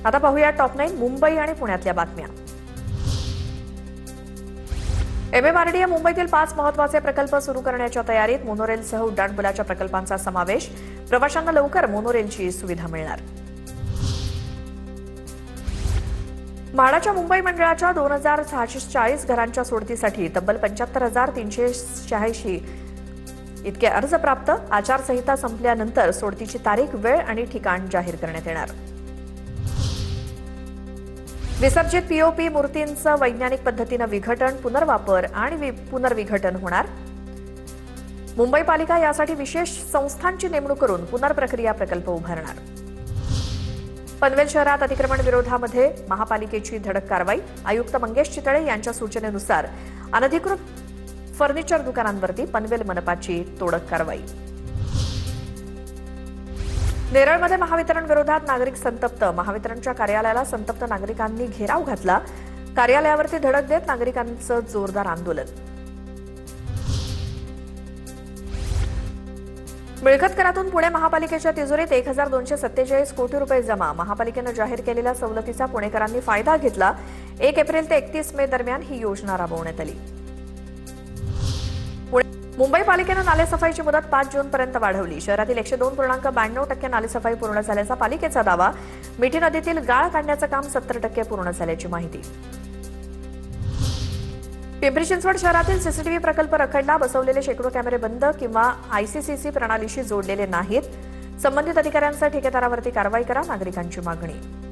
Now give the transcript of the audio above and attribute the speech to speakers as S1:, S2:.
S1: आता पाहूया टॉप 9 मुंबई आणि पुण्यातल्या बातम्या। MMRDA मुंबईतील 5 महत्त्वाचे प्रकल्प सुरू करण्याच्या तयारीत। मोनोरेलसह उड्डाणपुलाच्या प्रकल्पांचा समावेश। प्रवाशांना लवकर मोनोरेलची सुविधा मिळणार। म्हाडाच्या मुंबई मंडळाच्या 2640 घरांच्या सोडतीसाठी तब्बल 75,386 इतके अर्ज प्राप्त। आचारसंहिता संपल्यानंतर सोडतीची तारीख, वेळ आणि ठिकाण जाहीर करण्यात येणार। विसर्जित पीओपी मूर्तींचं वैज्ञानिक पद्धतीनं विघटन, पुनर्वापर आणि पुनर्विघटन होणार। मुंबई पालिका यासाठी विशेष संस्थांची नेमणूक करून पुनर्प्रक्रिया प्रकल्प उभारणार। पनवेल शहरात अतिक्रमण विरोधामध्ये महापालिकेची धडक कारवाई। आयुक्त मंगेश चितळे यांच्या सूचनेनुसार अनधिकृत फर्निचर दुकानांवरती पनवेल मनपाची तोडक कारवाई। नेरळमध्ये महावितरण विरोधात नागरिक संतप्त। महावितरणच्या कार्यालयाला संतप्त नागरिकांनी घेराव घातला। कार्यालयावरती धडक देत नागरिकांचं जोरदार आंदोलन। मिळकत करातून पुणे महापालिकेच्या तिजोरीत 1247 कोटी रुपये जमा। महापालिकेनं जाहीर केलेल्या सवलतीचा पुणेकरांनी फायदा घेतला। 1 एप्रिल ते 31 मे दरम्यान ही योजना राबवण्यात आली। मुंबई पालिकेनं नालेसफाईची मुदत 5 जूनपर्यंत वाढवली। शहरातील 102.92% नालेसफाई पूर्ण झाल्याचा पालिकेचा दावा। मिठी नदीतील गाळ काढण्याचं काम 70% पूर्ण झाल्याची माहिती। पिंपरी चिंचवड शहरातील सीसीटीव्ही प्रकल्प रखडला। बसवलेले शेकडो कॅमेरे बंद किंवा आयसीसीसी प्रणालीशी जोडलेले नाहीत। संबंधित अधिकाऱ्यांसह ठेकेदारावरती कारवाई करा, नागरिकांची मागणी।